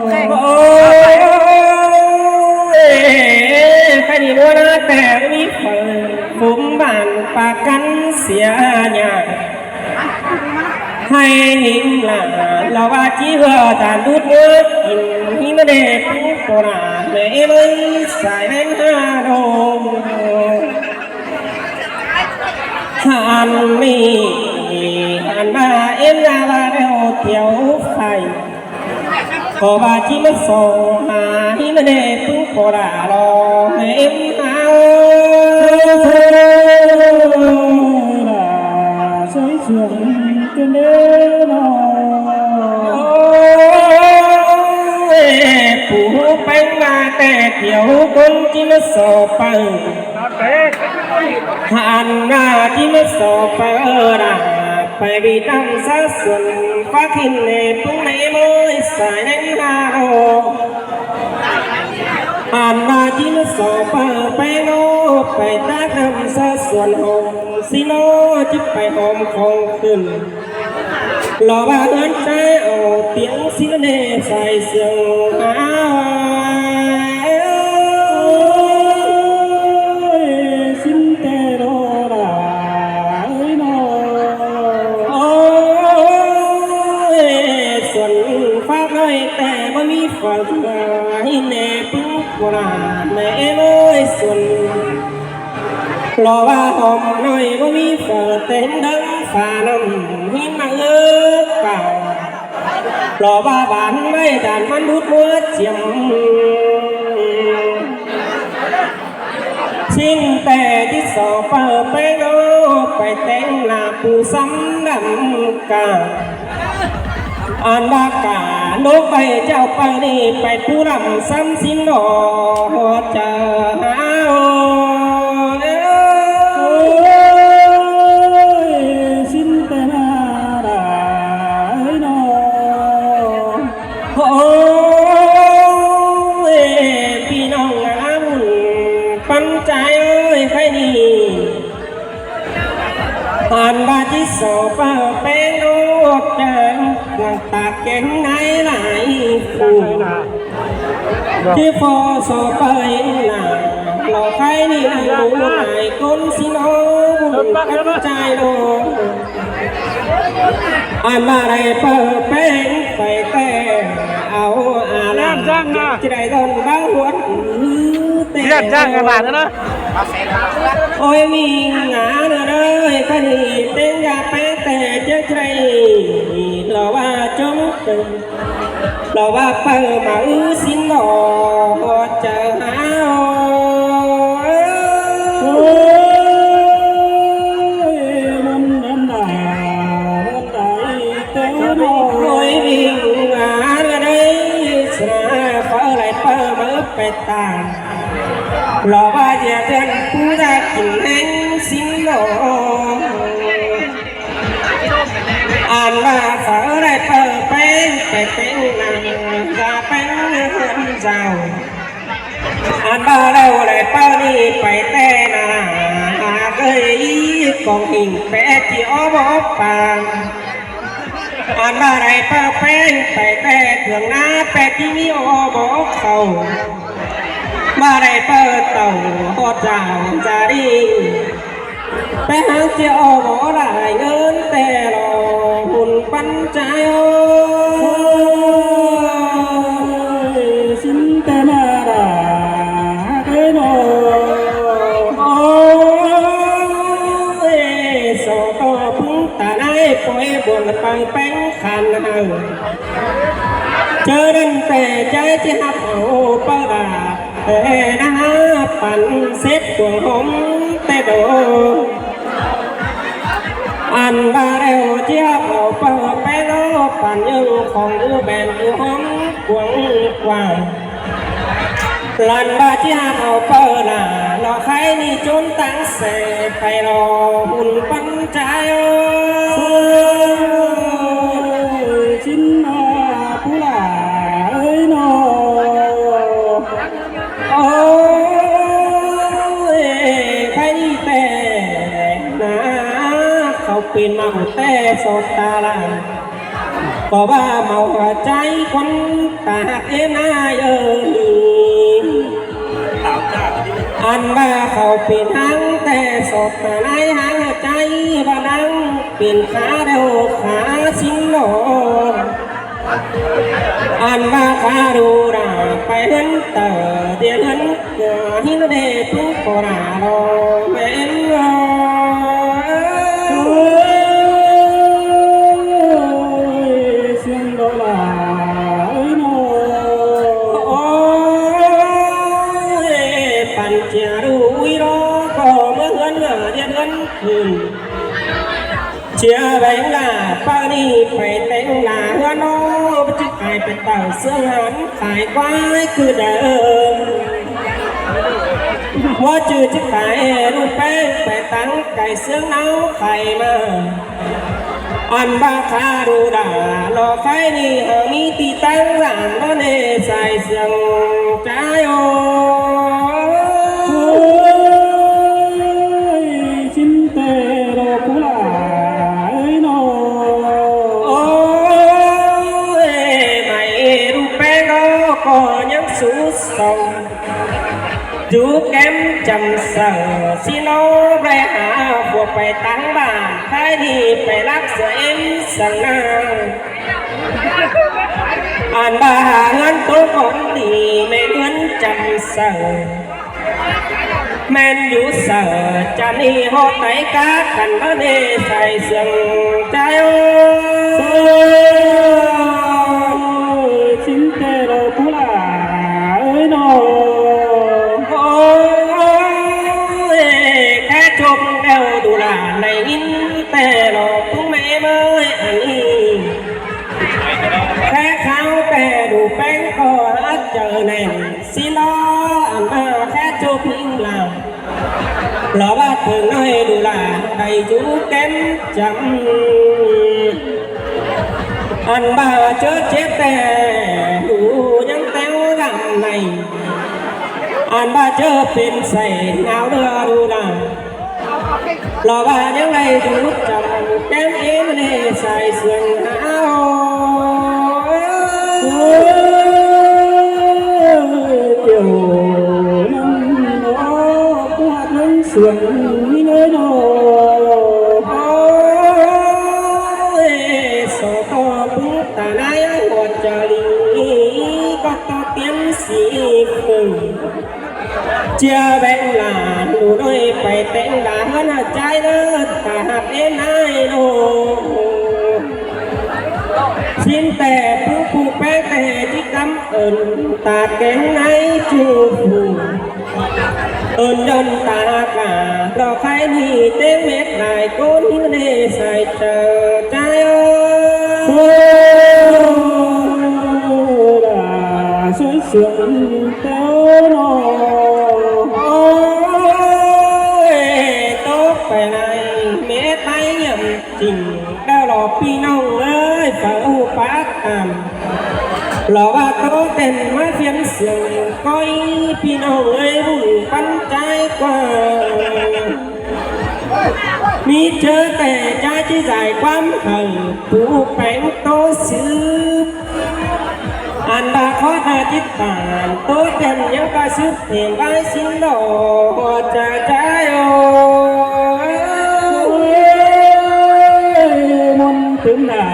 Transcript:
โอ้ใครดีบัวนะแต่มีฝันฝูงบ้านปากกันเสียหยาให้หินหลาเราว่าจีเวอตาดูดเนื้อกินหิมะเดปุโกราเมย์มึงสายแมงฮาโดหันมีหันมาเอ็นนาบาเดียวเที่ยวไฟก็ว่าจีมันส่งหาหิมะเดปุโกรารอเมย์ฮาสวยสวยกันเด้อผู้ไปมาแต่เที่ยวคนจีมันสอบไปหันหน้าที่ไม่สอบไปไปวิตังสักส่วนฟ้าขินในพุ่งในมือสายในหาโอหันหน้าที่ไม่สอบไปโนไปตาดำสักส่วนหอมสิโนจิบไปหอมคงขึ้นหล่อว่าเงินใจเอาเตียงสิเนใส่เสียงหาแต่ว่ามีฝันให้แน่พึ่งกว่าแม่เลยส่วนรอว่าหอมหน่อยว่ามีฝันเต้นดังฝ่าน้ำหิมะเลิกเก่ารอว่าบ้านไม่ด่านมันดูดมัวเจียมชิ้นแต่ที่สอบไปโนไปแต่งหน้าผู้ซ้ำดำกาอันบากาโลกไปเจ้าไปนี่ไปผู้รำซ้ำสินดอเจอหาสินแต่นาได้นอโอ้พี่น้องงามปันใจเอ้ยใครนี่อันบาที่สอบเป็นโลกเจอตากแก่งไหนไหลฟูที่ฟอสอไปหนาหลอกใครนี่ไหลดูไหลก้นสิโนบุญกันใจโลอันมาได้เปิดเป็นไปแต่เอาอะไรจะได้โดนบ้าหัวเตี้ยจ้างกันบาทนะโอ้ยมีงานเลยคดีเต้นยาแป้แต่เจ้าใจเราว่าจงตึงเราว่าเปิดมาสินหล่อเจอหามันน้ำตาไหลเต้นโอ้ยมีงานเลยสนาฟ้าไหลเปิดมาไปตามเราว่าจะเดินผู้รักกินแห่งสินหล่ออ่านว่าเขาได้เปิดเป็นไปเป็นนางจะเป็นเฮือนเจ้าอ่านว่าเราได้เปิดนี่ไปแต่นาหาเคยกองหิ่งแปะที่อ้อบอกปางอ่านว่าได้เปิดเป็นไปแต่เถื่องหน้าแปะที่มีอ้อบอกเขามาได้เปิดเต่าหอดเจ้าจะดีไปหาเจ้าบ่ได้เงินแต่รอหุ่นปันใจโอ้สินแต่มาได้เอ้ยโนโอ้ยโซโตพึ่งตาได้ปล่อยบนปังแป้งขันเฮาเจอดันแต่ใจที่หักเอาปะดานะปั่นเซ็ตดวงหอมแต่โดอันบาเรวเจียบเอาเปิดไปโลปั่นยังของดูแบนดูหอมกวงกว่างลันบาเจียบเอาเปิดหน้ารอใครนี่จนตั้งเสไปรอหุ่นปันใจชิ้นมาผู้หลาเอ้ยโนโอ้ยใครแต่นะเขาปีนมาหัวแต่สดตาละ ก็ว่าเมาใจคนตาเอ็นายเอ้ยอันว่าเขาเป็นหังแต่สดในหางใจว่านังเป็นขาเดียวขาสิงโลอันว่าขาดูราไปเห็นเตอเดียนเห็นเกิดหินเดทุกคนรอเห็นเสียงโดลาโนโอ้ยปัญจารุวิโรก็เมื่อเงินเดียนเงินเชื่อแบงลาป้านี่ไปแต่งลาหัวน้องจะขายเป็นเต่าเสื้อหันขายควายคือเดิมว่าจืดจะขายรูปแป้งไปตั้งไก่เสื้อเนาไข่มาอันบ้าคาดูด่าหลอกไฟนี่เฮามีตีตั้งหลังก็เนใส่เสื้อใจโอชิมเตโรกุลาโนโอ้ยไม่รูปแป้งก็ยังสู้ส่งดูแก้มจำเสือสิโนไปหาพวกไปตั้งบ้านใครดีไปรักเสียเอ็มสังนาอ่านบ้าเงินตัวของดีไม่เงินจำเสือแม่นอยู่เสือจะนี่หอดไหนกากันบ้านเนใส่เสียงใจโอ้ชิมเตโรกุลาโนจบแล้วดูลาในอินแต่หลอกทุกแม่เมื่ออันนี้แค่เขาแต่ดูแป้งก็เจอแน่สิล้ออันมาแค่จบพิงลาหล่อว่าถึงน้อยดูลาได้จูแก้มจำอันบ้าเจอเจ็บแต่ดูยังแต้วดำในอันบ้าเจอเป็นใส่เงาเดือดูลาหล่อว่ายังไงดูจำแก้มเอ็มเนใส่เสื้อหาวเกี่ยวน้ำโน้ปวดน้ำเสื่อมนี่เลยโน้โสตปุ๊บตาหน้าหดจรีก็ต้องเตรียมสีฝึกเชื่อแบงลาดูด้วยไปแต่งลาหันใจเลิศตาหักเอ็นไอโลชินแต่ผู้แป้แต่ที่กำเอิญตาแกงในจูฟูเอิญยนตากาเราใครนี่เต้เม็ดลายก้นเนใส่เจอใจโอ้สวยสวยเต้าโนไปในเม็ดไม้ย่ำจริงได้หลอกพี่น้องเอ้ยฝ่าอุปาทานหลอกว่าโตเต้นมาเพียงเสียงก้อยพี่น้องเอ้ยบุญปันใจกว่ามีเจอแต่ใจที่ใจความหังผู้แป้งโตซื้ออันบาขอดาจิตตานโตเต้นยังกระซึบเพลงไว้สิงโลจะใจโอมนถึงหน้า